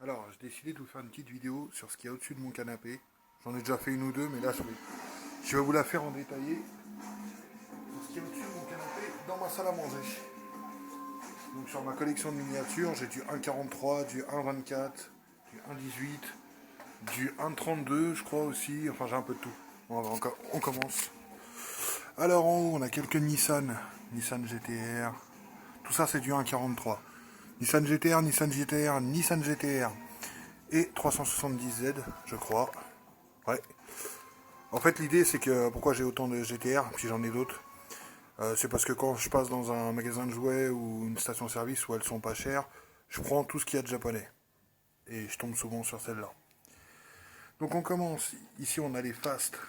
Alors, j'ai décidé de vous faire une petite vidéo sur ce qu'il y a au-dessus de mon canapé. J'en ai déjà fait une ou deux, mais là, je vais vous la faire en détaillé. Ce qu'il y a au-dessus de mon canapé dans ma salle à manger. Donc, sur ma collection de miniatures, j'ai du 1,43, du 1,24, du 1,18, du 1,32, je crois aussi. Enfin, j'ai un peu de tout. Bon, on commence. Alors, en haut, on a quelques Nissan GTR. Tout ça, c'est du 1,43. Nissan GTR, Nissan GTR, Nissan GTR. Et 370Z, je crois. Ouais. En fait, l'idée, c'est que pourquoi j'ai autant de GTR, puis j'en ai d'autres, c'est parce que quand je passe dans un magasin de jouets ou une station-service où elles sont pas chères, je prends tout ce qu'il y a de japonais. Et je tombe souvent sur celle-là. Donc on commence. Ici, on a les Fast,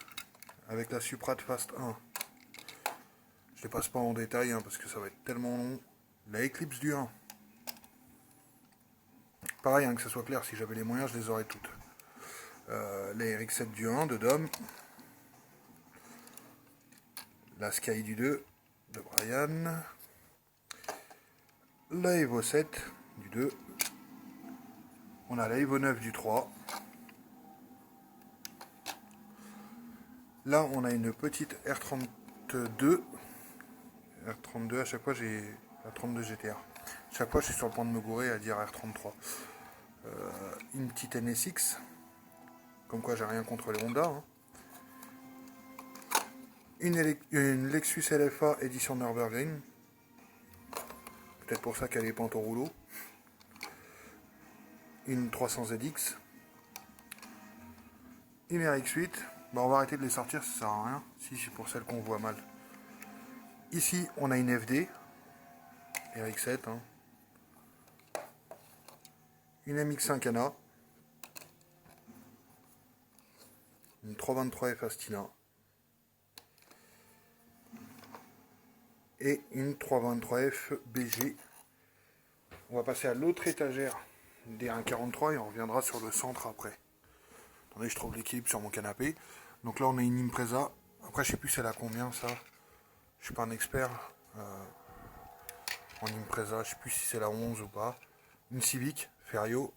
avec la Supra de Fast 1. Je les passe pas en détail, parce que ça va être tellement long. La Eclipse du 1. Pareil, que ça soit clair, si j'avais les moyens, je les aurais toutes. La RX-7 du 1 de Dom. La Sky du 2 de Brian. La Evo 7 du 2. On a la Evo 9 du 3. Là, on a une petite R32. R32, à chaque fois, j'ai la 32 GTR. À chaque fois, je suis sur le point de me gourer à dire R33. Une petite NSX. Comme quoi, j'ai rien contre les Honda. Une Lexus LFA édition Nürburgring. Peut-être pour ça qu'elle est pente au rouleau. Une 300ZX. Une RX8. On va arrêter de les sortir, ça sert à rien. Si, c'est pour celles qu'on voit mal. Ici, on a une FD. RX7. Une MX5ANA. Une 323F Astina. Et une 323F BG. On va passer à l'autre étagère des 1,43 et on reviendra sur le centre après. Attendez, je trouve l'équilibre sur mon canapé. Donc là, on a une Impreza. Après, je sais plus elle a combien, ça. Je suis pas un expert en Impreza. Je sais plus si c'est la 11 ou pas. Une Civic, Ferio.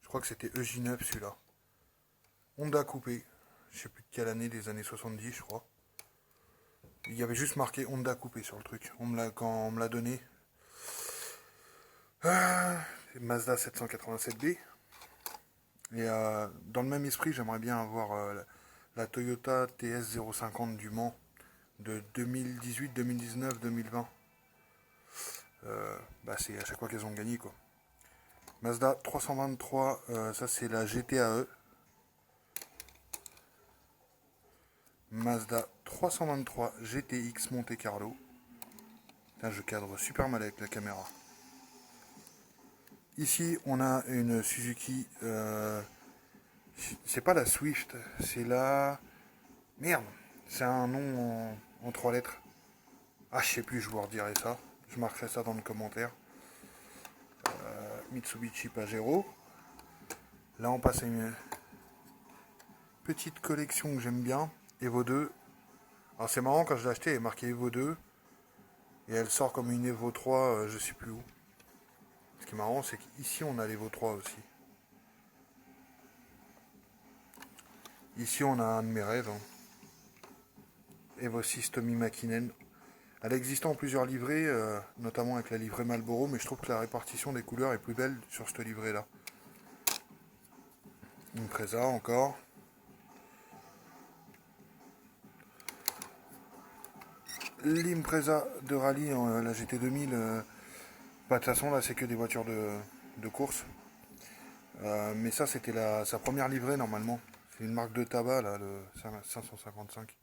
Je crois que c'était EJ9, celui-là. Honda Coupé. Je sais plus de quelle année, des années 70, je crois. Il y avait juste marqué Honda Coupé sur le truc. Quand on me l'a donné. Mazda 787B. Et dans le même esprit, j'aimerais bien avoir la Toyota TS050 du Mans de 2018, 2019, 2020. C'est à chaque fois qu'elles ont gagné, quoi. Mazda 323, ça c'est la GTAE. Mazda 323 GTX Monte Carlo. Là, je cadre super mal avec la caméra. Ici, on a une Suzuki. C'est pas la Swift, c'est la. Merde, c'est un nom en 3 lettres. Ah, je sais plus, je vous redirai ça. Je marquerai ça dans le commentaire. Mitsubishi Pajero. Là, on passe à une petite collection que j'aime bien. Evo 2. Alors, c'est marrant, quand je l'ai acheté, elle est marquée Evo 2. Et elle sort comme une Evo 3, je sais plus où. Ce qui est marrant, c'est qu'ici, on a l'Evo 3 aussi. Ici, on a un de mes rêves. Evo 6 Tommy Mäkinen. Elle existe en plusieurs livrets, notamment avec la livrée Marlboro, mais je trouve que la répartition des couleurs est plus belle sur cette livrée-là. Impreza encore. L'Impreza de rallye, la GT2000, de toute façon là c'est que des voitures de course. Mais ça c'était sa première livrée normalement. C'est une marque de tabac là, le 555.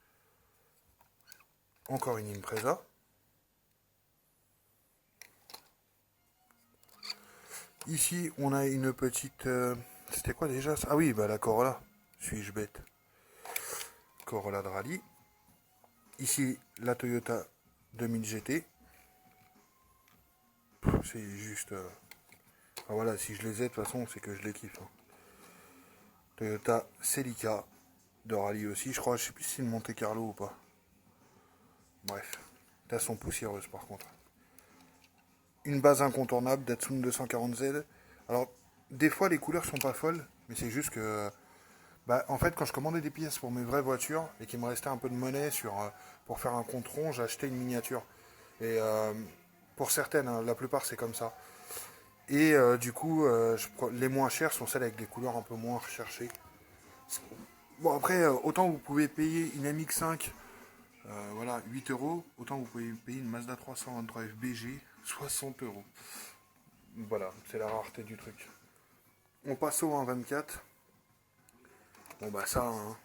Encore une Impreza. Ici on a une petite... c'était quoi déjà ça? Ah oui, la Corolla. Suis-je bête? Corolla de rallye. Ici la Toyota 2000 GT. C'est juste... voilà, si je les ai de toute façon c'est que je les kiffe. Toyota Celica de rallye aussi, je crois, je sais plus si c'est une Monte Carlo ou pas. Bref, elles sont poussiéreuses par contre. Une base incontournable, Datsun 240Z. Alors, des fois les couleurs sont pas folles, mais c'est juste que bah, en fait, quand je commandais des pièces pour mes vraies voitures et qu'il me restait un peu de monnaie pour faire un compte rond, j'achetais une miniature. Et pour certaines, hein, la plupart c'est comme ça. Et du coup, les moins chères sont celles avec des couleurs un peu moins recherchées. Bon, après, autant vous pouvez payer une MX5 voilà, 8 euros, autant vous pouvez payer une Mazda 323 FBG 60 euros. Voilà, c'est la rareté du truc. On passe au 1.24. Bon bah ça, hein,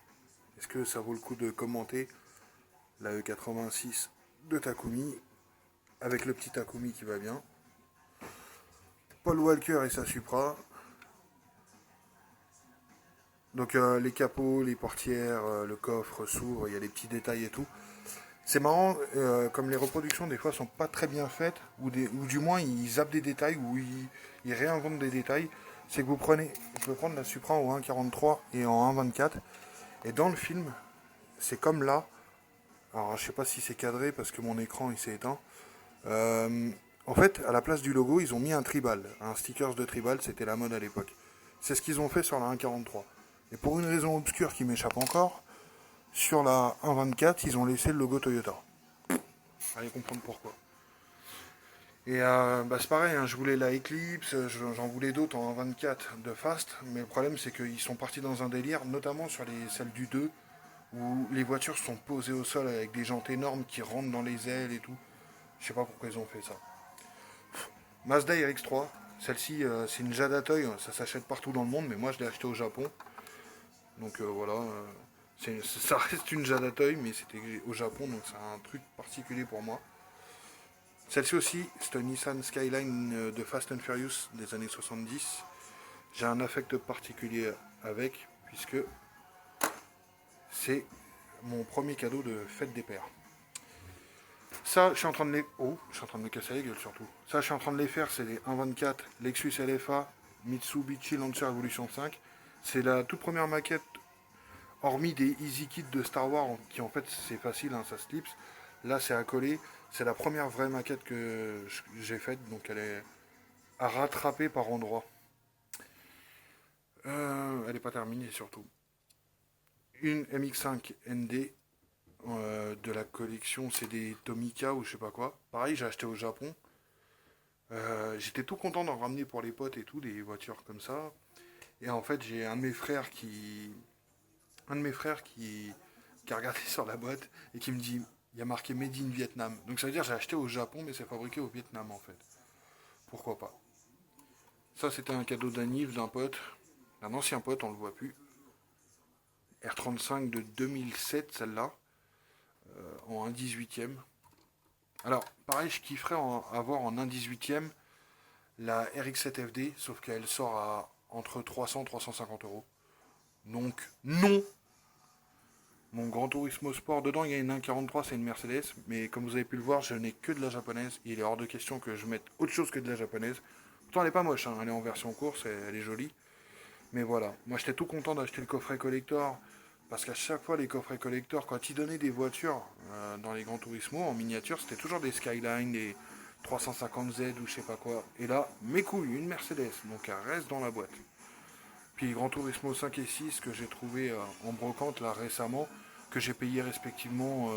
est-ce que ça vaut le coup de commenter la E86 de Takumi avec le petit Takumi qui va bien. Paul Walker et sa Supra. Donc les capots, les portières, le coffre s'ouvre, il y a des petits détails et tout. C'est marrant, comme les reproductions des fois sont pas très bien faites, ou du moins ils zappent des détails, ou ils réinventent des détails. C'est que vous prenez, je peux prendre la Supra en 1.43 et en 1.24, et dans le film, c'est comme là. Alors je sais pas si c'est cadré parce que mon écran il s'est éteint. Euh, En fait, à la place du logo, ils ont mis un tribal, un stickers de tribal, c'était la mode à l'époque. C'est ce qu'ils ont fait sur la 1.43. Et pour une raison obscure qui m'échappe encore, sur la 1.24, ils ont laissé le logo Toyota. Allez comprendre pourquoi. Et bah c'est pareil, hein, je voulais la Eclipse, j'en voulais d'autres en 1.24 de Fast, mais le problème c'est qu'ils sont partis dans un délire, notamment sur celles du 2, où les voitures sont posées au sol avec des jantes énormes qui rentrent dans les ailes et tout. Je sais pas pourquoi ils ont fait ça. Mazda RX-3, celle-ci c'est une Jadatoy, ça s'achète partout dans le monde, mais moi je l'ai acheté au Japon. Donc voilà, ça reste une Jadatoy, mais c'était au Japon, donc c'est un truc particulier pour moi. Celle-ci aussi, c'est une Nissan Skyline de Fast and Furious des années 70. J'ai un affect particulier avec, puisque c'est mon premier cadeau de fête des pères. Ça, je suis en train de les... Oh, je suis en train de me casser la gueule surtout. Ça, je suis en train de les faire, c'est les 1.24 Lexus LFA Mitsubishi Lancer Evolution 5. C'est la toute première maquette, hormis des Easy Kits de Star Wars, qui en fait, c'est facile, hein, ça se clipse. Là, c'est à coller. C'est la première vraie maquette que j'ai faite, donc elle est à rattraper par endroits. Elle n'est pas terminée surtout. Une MX5 ND de la collection, c'est des Tomica ou je sais pas quoi. Pareil, j'ai acheté au Japon. J'étais tout content d'en ramener pour les potes et tout, des voitures comme ça. Et en fait, j'ai un de mes frères qui a regardé sur la boîte et qui me dit, il y a marqué Made in Vietnam. Donc ça veut dire que j'ai acheté au Japon, mais c'est fabriqué au Vietnam en fait. Pourquoi pas. Ça, c'était un cadeau d'anniv d'un pote, d'un ancien pote, on le voit plus. R35 de 2007, celle-là, en 1/18e. Alors, pareil, je kifferais avoir en 1/18e la RX-7 FD, sauf qu'elle sort à entre 300 et 350 euros. Donc, non. Mon Grand Turismo Sport, dedans, il y a une 1.43, c'est une Mercedes, mais comme vous avez pu le voir, je n'ai que de la japonaise. Il est hors de question que je mette autre chose que de la japonaise. Pourtant, elle est pas moche, hein, elle est en version course, elle est jolie. Mais voilà, moi j'étais tout content d'acheter le coffret collector, parce qu'à chaque fois, les coffrets collector, quand ils donnaient des voitures dans les Grands Turismo en miniature, c'était toujours des Skyline, des 350Z ou je sais pas quoi. Et là, mes couilles, une Mercedes, donc elle reste dans la boîte. Puis les Grands Turismo 5 et 6 que j'ai trouvé en brocante là récemment, que j'ai payé respectivement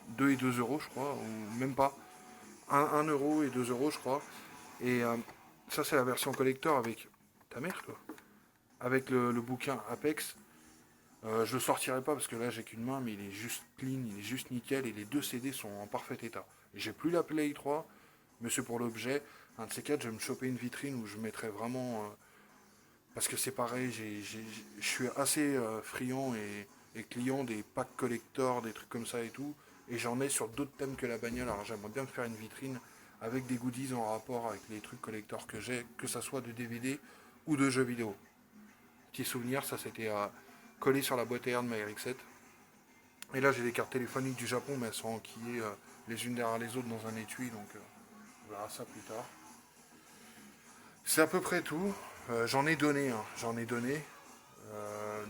2 et 2 euros, je crois, ou même pas. 1 euro et 2 euros, je crois. Et ça, c'est la version collector avec ta mère, toi. Avec le bouquin Apex. Je le sortirai pas parce que là, j'ai qu'une main, mais il est juste clean, il est juste nickel et les deux CD sont en parfait état. J'ai plus la Play 3, mais c'est pour l'objet. Un de ces quatre, je vais me choper une vitrine où je mettrai vraiment. Parce que c'est pareil, je suis assez friand et client des packs collector, des trucs comme ça et tout. Et j'en ai sur d'autres thèmes que la bagnole. Alors j'aimerais bien me faire une vitrine avec des goodies en rapport avec les trucs collector que j'ai, que ça soit de DVD ou de jeux vidéo. Petit souvenir, ça c'était collé sur la boîte AR de ma RX-7. Et là j'ai des cartes téléphoniques du Japon, mais elles sont enquillées les unes derrière les autres dans un étui, donc on verra ça plus tard. C'est à peu près tout. J'en ai donné, hein. J'en ai donné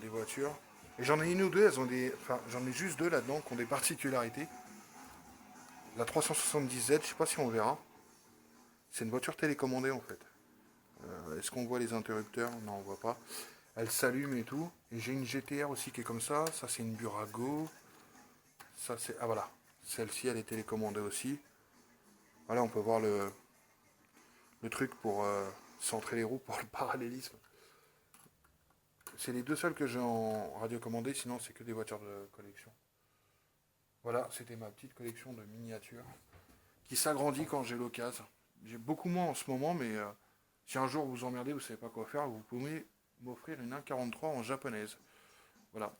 des voitures. Et j'en ai une ou deux, elles ont des. Enfin, j'en ai juste deux là-dedans qui ont des particularités. La 370Z, je sais pas si on verra. C'est une voiture télécommandée en fait. Est-ce qu'on voit les interrupteurs? Non, on voit pas. Elle s'allume et tout. Et j'ai une GTR aussi qui est comme ça. Ça, c'est une Burago. Ça, c'est... Ah, voilà. Celle-ci, elle est télécommandée aussi. Voilà, on peut voir le truc pour centrer les roues pour le parallélisme. C'est les deux seules que j'ai en radiocommandé, sinon c'est que des voitures de collection. Voilà, c'était ma petite collection de miniatures qui s'agrandit quand j'ai l'occasion. J'ai beaucoup moins en ce moment, mais si un jour vous emmerdez, vous savez pas quoi faire, vous pouvez m'offrir une 1,43 en japonaise. Voilà.